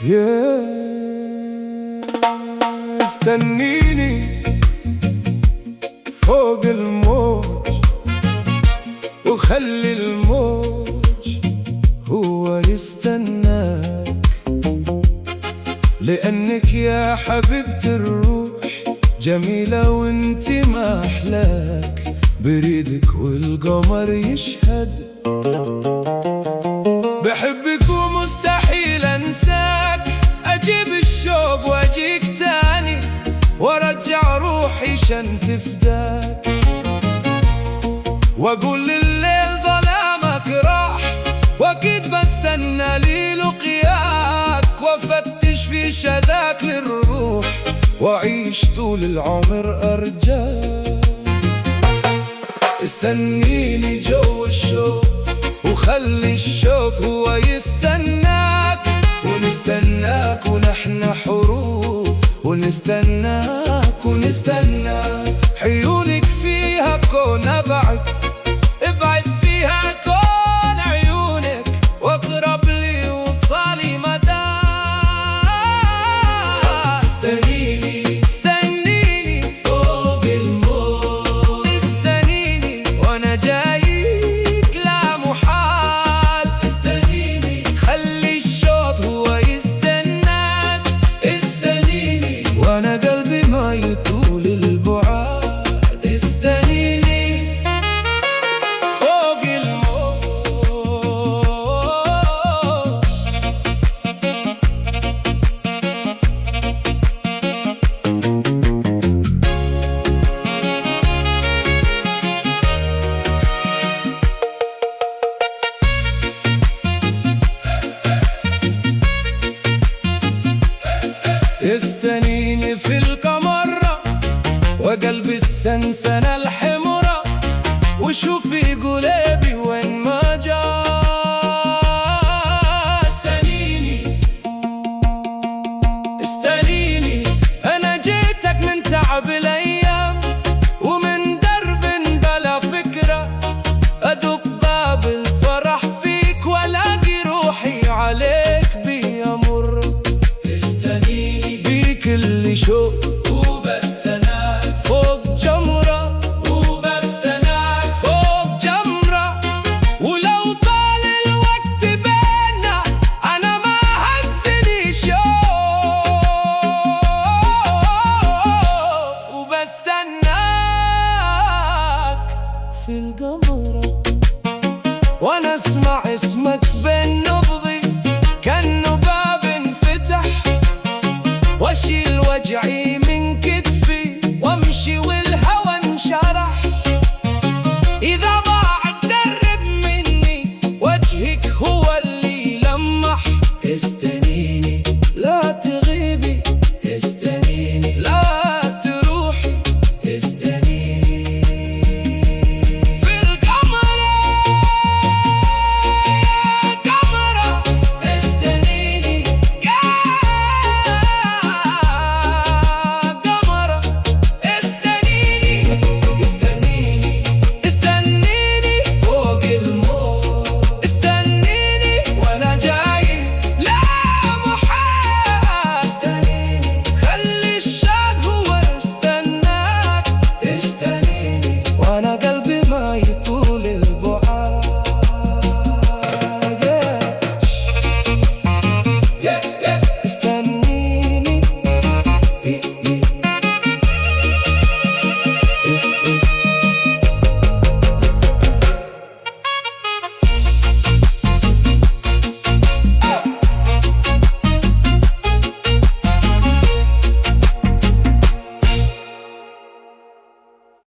يا استنيني فوق الموج وخلي الموج هو يستناك، لأنك يا حبيبة الروح جميلة وانتي ما أحلاك، بريدك والقمر يشهد بحبك ومستحيل أنساك، أجيب الشوق وأجيك تاني وأرجع روحي شن تفداك، وأقول لليل ظلامك راح وأكيد بستنى لي لقياك، وأفتش في شذاك للروح وأعيش طول العمر أرجاك. استنيني جو الشوق وخلي الشوق هو يستناك، ونستناك ونحن حروف، ونستناك ونستناك، عيونك فيها كون أبعد، ابعد فيها كون عيونك، واقرب لي وصالي مداك. استنيني استنيني فوق الموج، استنيني وانا جايك لا محال، استنيني خلي الشوق هو يستناك، استنيني وانا قلبي ما يطول البعاد، استنيني فوق الموج. استنيني في القمرة وقلبي السنسنة الحمرة، وشوفي قلبي وين ما جا. استنيني استنيني أنا جيتك من تعب الأيام ومن درب بلا فكرة، أدق باب الفرح فيك وألاقي روحي عليك بيمر. استنيني بكل شوق وبستناك فوق جمرة، وبستناك فوق جمرة، ولو طال الوقت بينا أنا ما هزني شوق، وبستناك في القمرة، وأنا أسمع اسمك بالنبض